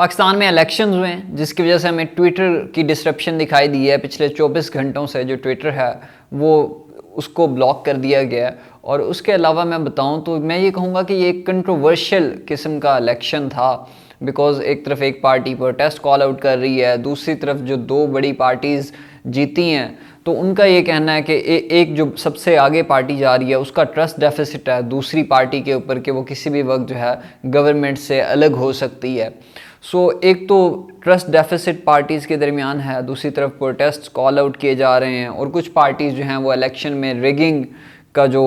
पाकिस्तान में इलेक्शंस हुए हैं जिसकी वजह से हमें ट्विटर की डिसरप्शन दिखाई दी है। पिछले 24 घंटों से जो ट्विटर है वो उसको ब्लॉक कर दिया गया है। और उसके अलावा मैं बताऊं तो मैं ये कहूँगा कि ये एक कंट्रोवर्शियल किस्म का इलेक्शन था, बिकॉज एक तरफ एक पार्टी प्रोटेस्ट कॉल आउट कर रही है, दूसरी तरफ जो दो बड़ी पार्टीज़ जीती हैं तो उनका ये कहना है कि एक जो सबसे आगे पार्टी जा रही है उसका ट्रस्ट डेफिसिट है दूसरी पार्टी के ऊपर कि वो किसी भी वक्त जो है गवर्नमेंट से अलग हो सकती है। एक तो ट्रस्ट डेफिसिट पार्टीज़ के दरमियान है, दूसरी तरफ प्रोटेस्ट कॉल आउट किए जा रहे हैं और कुछ पार्टीज़ जो हैं वो इलेक्शन में रिगिंग का जो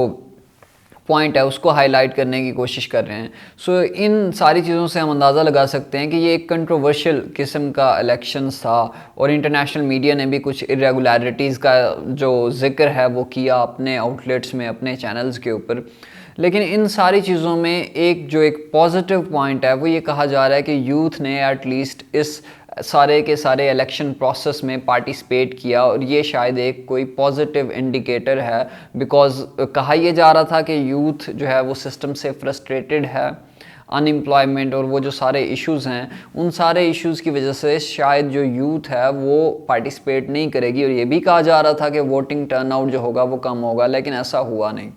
पॉइंट है उसको हाईलाइट करने की कोशिश कर रहे हैं। इन सारी चीज़ों से हम अंदाज़ा लगा सकते हैं कि ये एक कंट्रोवर्शियल किस्म का इलेक्शंस था और इंटरनेशनल मीडिया ने भी कुछ इरेगुलरिटीज़ का जो जिक्र है वो किया अपने आउटलेट्स में, अपने चैनल्स के ऊपर। लेकिन इन सारी चीज़ों में एक पॉजिटिव पॉइंट है वो ये कहा जा रहा है कि यूथ ने एटलीस्ट इस सारे के सारे इलेक्शन प्रोसेस में पार्टिसिपेट किया और ये शायद एक कोई पॉजिटिव इंडिकेटर है, बिकॉज कहा यह जा रहा था कि यूथ जो है वो सिस्टम से फ्रस्ट्रेटेड है, अनएम्प्लॉयमेंट और वो जो सारे इश्यूज़ हैं उन सारे इश्यूज़ की वजह से शायद जो यूथ है वो पार्टिसिपेट नहीं करेगी। और ये भी कहा जा रहा था कि वोटिंग टर्नआउट जो होगा वो कम होगा, लेकिन ऐसा हुआ नहीं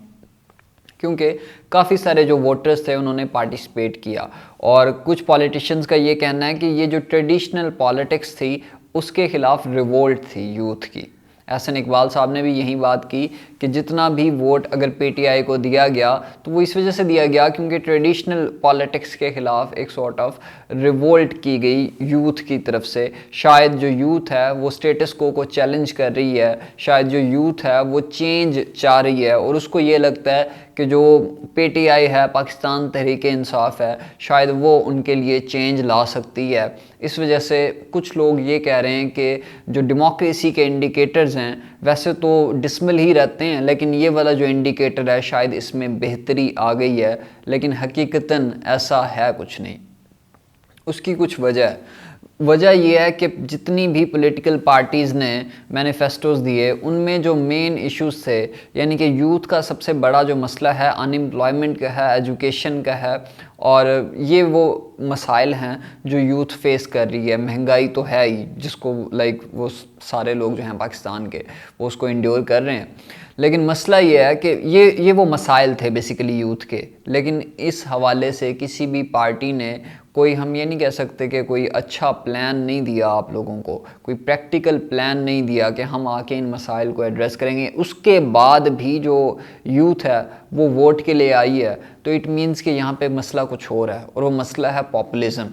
क्योंकि काफ़ी सारे जो वोटर्स थे उन्होंने पार्टिसिपेट किया। और कुछ पॉलिटिशियंस का ये कहना है कि ये जो ट्रेडिशनल पॉलिटिक्स थी उसके ख़िलाफ़ रिवोल्ट थी यूथ की। एहसन इकबाल साहब ने भी यही बात की कि जितना भी वोट अगर पीटीआई को दिया गया तो वो इस वजह से दिया गया क्योंकि ट्रेडिशनल पॉलिटिक्स के ख़िलाफ़ एक सॉर्ट ऑफ रिवोल्ट की गई यूथ की तरफ से। शायद जो यूथ है वो स्टेटस को चैलेंज कर रही है, शायद जो यूथ है वो चेंज चाह रही है और उसको ये लगता है कि जो पीटीआई है, पाकिस्तान तहरीक-ए-इंसाफ है, शायद वो उनके लिए चेंज ला सकती है। इस वजह से कुछ लोग ये कह रहे हैं कि जो डेमोक्रेसी के इंडिकेटर्स हैं वैसे तो डिसमिल ही रहते हैं, लेकिन ये वाला जो इंडिकेटर है शायद इसमें बेहतरी आ गई है, लेकिन हकीकतन ऐसा है कुछ नहीं। उसकी कुछ वजह यह है कि जितनी भी पॉलिटिकल पार्टीज़ ने मैनिफेस्टोज़ दिए उनमें जो मेन इश्यूज़ थे, यानी कि यूथ का सबसे बड़ा जो मसला है अनएम्प्लॉयमेंट का है, एजुकेशन का है, और ये वो मसाइल हैं जो यूथ फेस कर रही है। महंगाई तो है ही जिसको वो सारे लोग जो हैं पाकिस्तान के वो उसको इंड्योर कर रहे हैं, लेकिन मसला ये है कि ये वो मसाइल थे बेसिकली यूथ के। लेकिन इस हवाले से किसी भी पार्टी ने कोई, हम ये नहीं कह सकते कि कोई अच्छा प्लान नहीं दिया आप लोगों को, कोई प्रैक्टिकल प्लान नहीं दिया कि हम आके इन मसाइल को एड्रेस करेंगे। उसके बाद भी जो यूथ है वो वोट के लिए आई है, तो इट मीन्स कि यहाँ पे मसला कुछ और है और वो मसला है पॉपुलिज़म।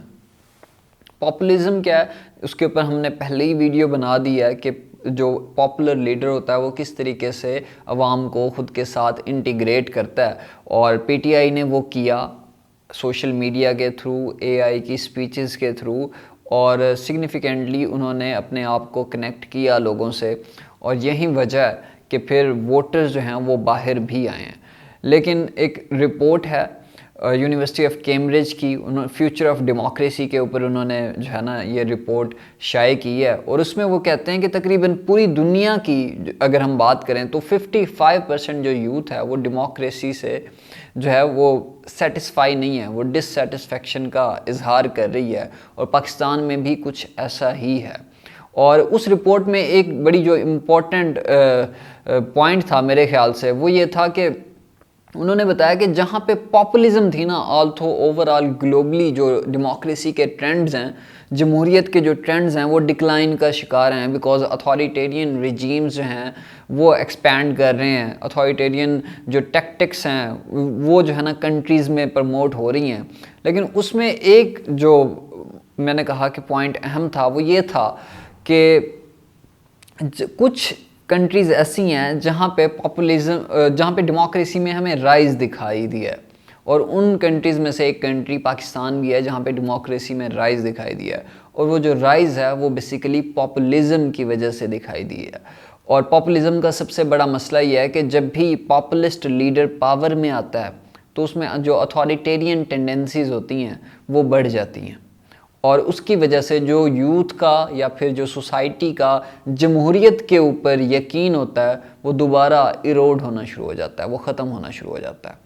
पॉपुलिज़म क्या है उसके ऊपर हमने पहले ही वीडियो बना दी है कि जो पॉपुलर लीडर होता है वो किस तरीके से अवाम को ख़ुद के साथ इंटीग्रेट करता है, और पीटीआई ने वो किया सोशल मीडिया के थ्रू, एआई की स्पीचेस के थ्रू, और सिग्निफिकेंटली उन्होंने अपने आप को कनेक्ट किया लोगों से, और यही वजह है कि फिर वोटर्स जो हैं वो बाहर भी आए हैं। लेकिन एक रिपोर्ट है यूनिवर्सिटी ऑफ कैम्ब्रिज की, फ्यूचर ऑफ डेमोक्रेसी के ऊपर उन्होंने जो है ना ये रिपोर्ट शाये की है, और उसमें वो कहते हैं कि तकरीबन पूरी दुनिया की अगर हम बात करें तो 55% जो यूथ है वो डेमोक्रेसी से जो है वो सेटिस्फाई नहीं है, वो डिससेटिस्फेक्शन का इजहार कर रही है, और पाकिस्तान में भी कुछ ऐसा ही है। और उस रिपोर्ट में एक बड़ी जो इम्पोर्टेंट पॉइंट था मेरे ख्याल से वो ये था कि उन्होंने बताया कि जहाँ पे पॉपुलिज्म थी ना, ऑल्थो ओवरऑल ग्लोबली जो डेमोक्रेसी के ट्रेंड्स हैं, जमहूरियत के जो ट्रेंड्स हैं वो डिक्लाइन का शिकार हैं, बिकॉज अथॉरिटेरियन रिजीम्स जो हैं वो एक्सपैंड कर रहे हैं, अथॉरिटेरियन जो टैक्टिक्स हैं वो जो है ना कंट्रीज़ में प्रमोट हो रही हैं। लेकिन उसमें एक जो मैंने कहा कि पॉइंट अहम था वो ये था कि कुछ कंट्रीज़ ऐसी हैं जहाँ पे पॉपुलिज्म, जहाँ पे डेमोक्रेसी में हमें राइज़ दिखाई दी है, और उन कंट्रीज़ में से एक कंट्री पाकिस्तान भी है जहाँ पे डेमोक्रेसी में राइज़ दिखाई दी है, और वो जो राइज़ है वो बेसिकली पॉपुलिज्म की वजह से दिखाई दी है। और पॉपुलिज्म का सबसे बड़ा मसला ये है कि जब भी पॉपुलिस्ट लीडर पावर में आता है तो उसमें जो अथॉरिटेरियन टेंडेंसीज़ होती हैं वो बढ़ जाती हैं, और उसकी वजह से जो यूथ का या फिर जो सोसाइटी का जमहूरियत के ऊपर यकीन होता है वो दोबारा इरोड होना शुरू हो जाता है, वो ख़त्म होना शुरू हो जाता है।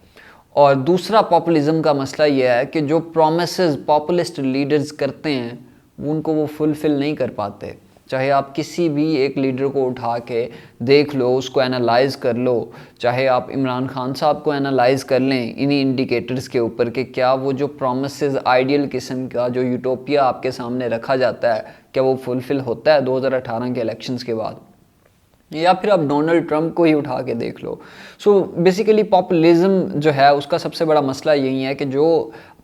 और दूसरा पॉपुलिज्म का मसला ये है कि जो प्रोमिसेस पॉपुलिस्ट लीडर्स करते हैं उनको वो फुलफ़िल नहीं कर पाते। चाहे आप किसी भी एक लीडर को उठा के देख लो, उसको एनालाइज कर लो, चाहे आप इमरान खान साहब को एनालाइज कर लें इन्हीं इंडिकेटर्स के ऊपर कि क्या वो जो प्रोमिसेस आइडियल किस्म का जो यूटोपिया आपके सामने रखा जाता है क्या वो फुलफ़िल होता है 2018 के इलेक्शंस के बाद। या फिर आप डोनाल्ड ट्रंप को ही उठा के देख लो। सो बेसिकली पॉपुलिज्म जो है उसका सबसे बड़ा मसला यही है कि जो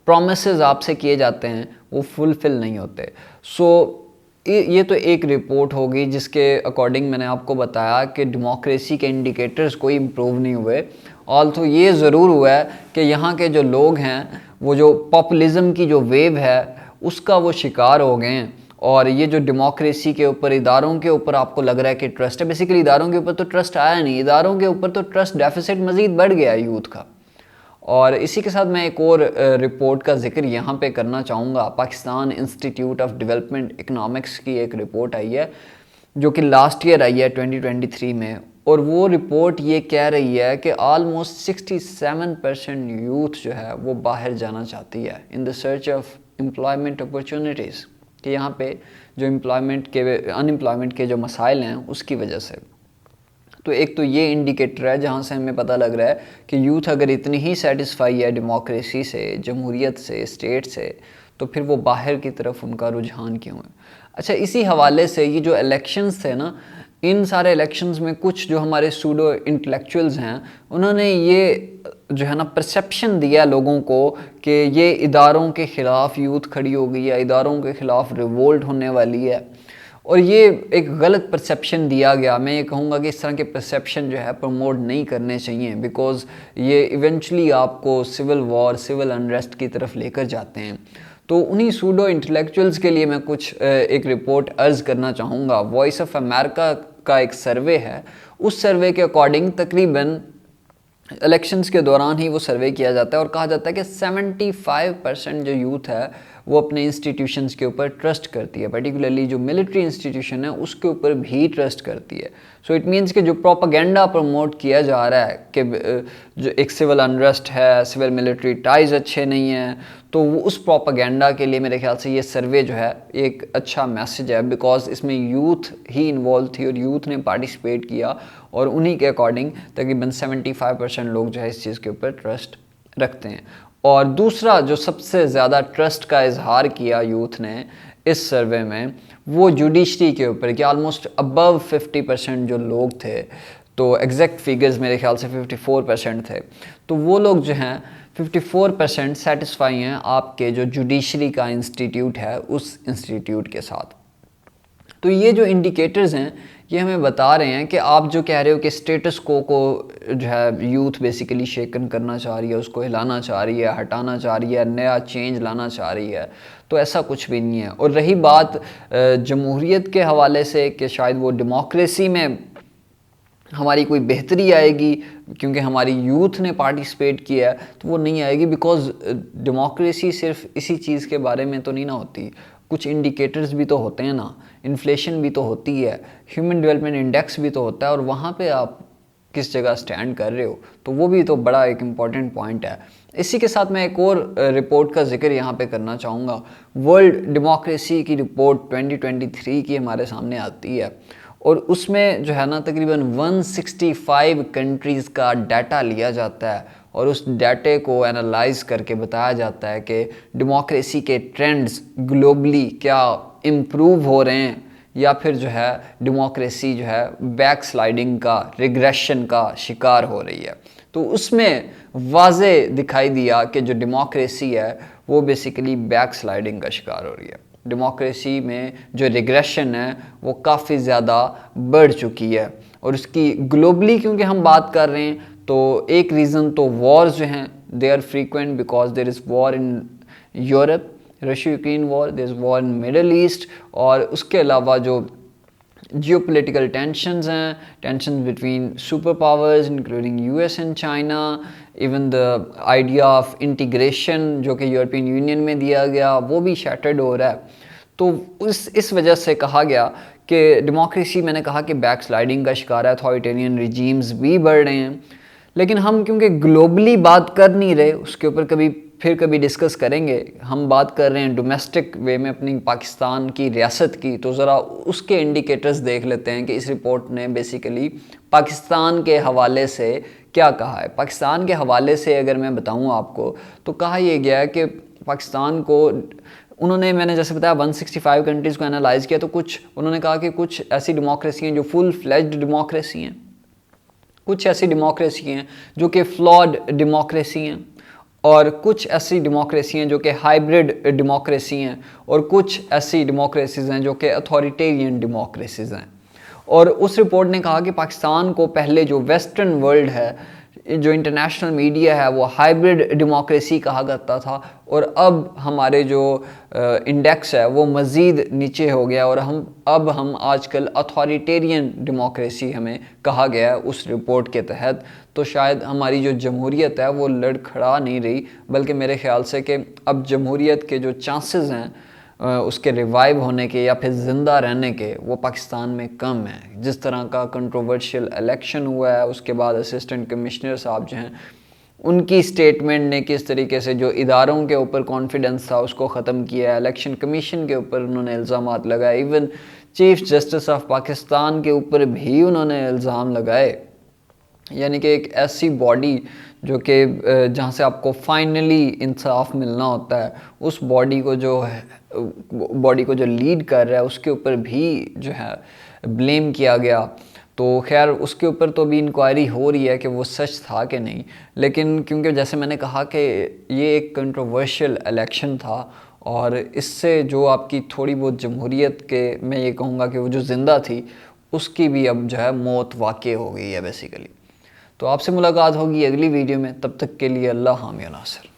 प्रोमिसेस आपसे किए जाते हैं वो फुलफ़िल नहीं होते। सो ये तो एक रिपोर्ट होगी जिसके अकॉर्डिंग मैंने आपको बताया कि डेमोक्रेसी के इंडिकेटर्स कोई इम्प्रूव नहीं हुए। ऑल्सो ये ज़रूर हुआ है कि यहाँ के जो लोग हैं वो जो पॉपुलिज्म की जो वेव है उसका वो शिकार हो गए हैं। और ये जो डेमोक्रेसी के ऊपर, इदारों के ऊपर आपको लग रहा है कि ट्रस्ट है, बेसिकली इदारों के ऊपर तो ट्रस्ट आया नहीं, इदारों के ऊपर तो ट्रस्ट डेफिसिट मज़ीद बढ़ गया है यूथ का। और इसी के साथ मैं एक और रिपोर्ट का जिक्र यहाँ पे करना चाहूँगा। Pakistan institute of development economics की एक रिपोर्ट आई है जो कि लास्ट ईयर आई है 2023 में, और वो रिपोर्ट ये कह रही है कि ऑलमोस्ट 67% यूथ जो है वो बाहर जाना चाहती है in the search of employment opportunities, कि यहाँ पे जो अनएम्प्लॉयमेंट के जो मसाइल हैं उसकी वजह से। तो एक तो ये इंडिकेटर है जहाँ से हमें पता लग रहा है कि यूथ अगर इतनी ही सेटिस्फाई है डेमोक्रेसी से, जमहूरियत से, स्टेट से, तो फिर वो बाहर की तरफ उनका रुझान क्यों है। अच्छा, इसी हवाले से ये जो इलेक्शंस थे ना, इन सारे इलेक्शंस में कुछ जो हमारे सूडो इंटेलेक्चुअल्स हैं उन्होंने ये जो है ना परसेप्शन दिया लोगों को कि ये इदारों के ख़िलाफ़ यूथ खड़ी हो गई है, इदारों के ख़िलाफ़ रिवोल्ट होने वाली है, और ये एक गलत परसेप्शन दिया गया। मैं ये कहूँगा कि इस तरह के परसेप्शन जो है प्रमोट नहीं करने चाहिए, बिकॉज़ ये इवेंचुअली आपको सिविल वॉर, सिविल अनरेस्ट की तरफ लेकर जाते हैं। तो उन्हीं सूडो इंटेलेक्चुअल्स के लिए मैं कुछ एक रिपोर्ट अर्ज़ करना चाहूँगा। वॉइस ऑफ अमेरिका का एक सर्वे है, उस सर्वे के अकॉर्डिंग तकरीबन इलेक्शंस के दौरान ही वो सर्वे किया जाता है और कहा जाता है कि 75% जो यूथ है वो अपने इंस्टीट्यूशंस के ऊपर ट्रस्ट करती है, पर्टिकुलरली जो मिलिट्री इंस्टीट्यूशन है उसके ऊपर भी ट्रस्ट करती है। सो इट मीन्स कि जो प्रोपागेंडा प्रमोट किया जा रहा है कि जो एक सिविल अनरेस्ट है, सिविल मिलिट्री टाइज अच्छे नहीं हैं, तो वो उस प्रोपागेंडा के लिए मेरे ख्याल से ये सर्वे जो है एक अच्छा मैसेज है, बिकॉज इसमें यूथ ही इन्वॉल्व थी और यूथ ने पार्टिसिपेट किया, और उन्हीं के अकॉर्डिंग तकरीबन 75% लोग जो है इस चीज़ के ऊपर ट्रस्ट रखते हैं। और दूसरा जो सबसे ज़्यादा ट्रस्ट का इजहार किया यूथ ने इस सर्वे में, वो जुडिशरी के ऊपर, कि ऑलमोस्ट अबव 50% जो लोग थे, तो एग्जैक्ट फिगर्स मेरे ख्याल से 54% थे, तो वो लोग जो हैं 54% सेटिस्फाई हैं आपके जो जुडिशरी का इंस्टीट्यूट है उस इंस्टीट्यूट के साथ। तो ये जो इंडिकेटर्स हैं ये हमें बता रहे हैं कि आप जो कह रहे हो कि स्टेटस को जो है यूथ बेसिकली शेकन करना चाह रही है, उसको हिलाना चाह रही है, हटाना चाह रही है, नया चेंज लाना चाह रही है, तो ऐसा कुछ भी नहीं है। और रही बात जमहूरियत के हवाले से कि शायद वो डेमोक्रेसी में हमारी कोई बेहतरी आएगी क्योंकि हमारी यूथ ने पार्टिसिपेट किया है, तो वो नहीं आएगी, बिकॉज डेमोक्रेसी सिर्फ इसी चीज़ के बारे में तो नहीं ना होती, कुछ इंडिकेटर्स भी तो होते हैं ना, इन्फ्लेशन भी तो होती है, ह्यूमन डेवलपमेंट इंडेक्स भी तो होता है, और वहाँ पे आप किस जगह स्टैंड कर रहे हो, तो वो भी तो बड़ा एक इम्पॉर्टेंट पॉइंट है। इसी के साथ मैं एक और रिपोर्ट का जिक्र यहाँ पे करना चाहूँगा। वर्ल्ड डेमोक्रेसी की रिपोर्ट 2023 की हमारे सामने आती है, और उसमें जो है ना तकरीबन 165 कंट्रीज़ का डाटा लिया जाता है, और उस डाटे को एनालाइज करके बताया जाता है कि डेमोक्रेसी के ट्रेंड्स ग्लोबली क्या इम्प्रूव हो रहे हैं, या फिर जो है डेमोक्रेसी जो है बैक स्लाइडिंग का, रिग्रेशन का शिकार हो रही है। तो उसमें वाज़े दिखाई दिया कि जो डेमोक्रेसी है वो बेसिकली बैक स्लाइडिंग का शिकार हो रही है। डेमोक्रेसी में जो रिग्रेशन है वो काफ़ी ज़्यादा बढ़ चुकी है, और उसकी ग्लोबली क्योंकि हम बात कर रहे हैं, तो एक रीज़न तो वॉर्स जो हैं they are frequent, because there is war in Europe, Russia Ukraine war, there is war in Middle East, और उसके अलावा जो जियोपॉलिटिकल टेंशन्स हैं, tensions between super powers including US and China, even the idea of integration जो कि European union में दिया गया वो भी शैटर्ड हो रहा है। तो इस वजह से कहा गया कि डेमोक्रेसी, मैंने कहा कि बैक स्लाइडिंग का शिकार है, अथॉरिटेरियन रिजीम्स भी बढ़ रहे हैं। लेकिन हम क्योंकि ग्लोबली बात कर नहीं रहे, उसके ऊपर कभी डिस्कस करेंगे। हम बात कर रहे हैं डोमेस्टिक वे में अपनी पाकिस्तान की रियासत की, तो ज़रा उसके इंडिकेटर्स देख लेते हैं कि इस रिपोर्ट ने बेसिकली पाकिस्तान के हवाले से क्या कहा है। पाकिस्तान के हवाले से अगर मैं बताऊं आपको, तो कहा यह गया है कि पाकिस्तान को उन्होंने, मैंने जैसे बताया 165 कंट्रीज़ को एनालाइज़ किया, तो कुछ उन्होंने कहा कि कुछ ऐसी डेमोक्रेसी हैं जो फुल फ्लेज्ड डेमोक्रेसी हैं, कुछ ऐसी डेमोक्रेसी हैं जो कि फ्लॉड डेमोक्रेसी हैं, और कुछ ऐसी डेमोक्रेसी हैं जो कि हाइब्रिड डेमोक्रेसी हैं, और कुछ ऐसी डेमोक्रेसीज़ हैं जो कि अथॉरिटेरियन डेमोक्रेसीज़ हैं। और उस रिपोर्ट ने कहा कि पाकिस्तान को पहले जो वेस्टर्न वर्ल्ड है, जो इंटरनेशनल मीडिया है, वो हाइब्रिड डेमोक्रेसी कहा करता था, और अब हमारे जो इंडेक्स है वो मज़ीद नीचे हो गया, और हम आजकल अथॉरिटेरियन डेमोक्रेसी हमें कहा गया है उस रिपोर्ट के तहत। तो शायद हमारी जो जमहूरियत है वो लड़खड़ा नहीं रही, बल्कि मेरे ख़्याल से कि अब जमहूरियत के जो चांसेस हैं उसके रिवाइव होने के या फिर ज़िंदा रहने के, वो पाकिस्तान में कम है। जिस तरह का कंट्रोवर्शियल इलेक्शन हुआ है, उसके बाद असिस्टेंट कमिश्नर साहब जो हैं, उनकी स्टेटमेंट ने किस तरीके से जो इदारों के ऊपर कॉन्फिडेंस था उसको ख़त्म किया है। इलेक्शन कमीशन के ऊपर उन्होंने इल्ज़ामात लगाए, even chief justice of Pakistan के ऊपर भी उन्होंने इल्ज़ाम लगाए। यानी कि एक ऐसी बॉडी जो कि जहाँ से आपको फाइनली इंसाफ मिलना होता है, उस बॉडी को जो लीड कर रहा है उसके ऊपर भी जो है ब्लेम किया गया। तो खैर उसके ऊपर तो अभी इंक्वायरी हो रही है कि वो सच था कि नहीं, लेकिन क्योंकि जैसे मैंने कहा कि ये एक कंट्रोवर्शियल इलेक्शन था, और इससे जो आपकी थोड़ी बहुत जमहूरियत के, मैं ये कहूँगा कि वो जो ज़िंदा थी उसकी भी अब जो है मौत वाक़ई हो गई है बेसिकली। तो आपसे मुलाकात होगी अगली वीडियो में, तब तक के लिए अल्लाह हामी नासिर।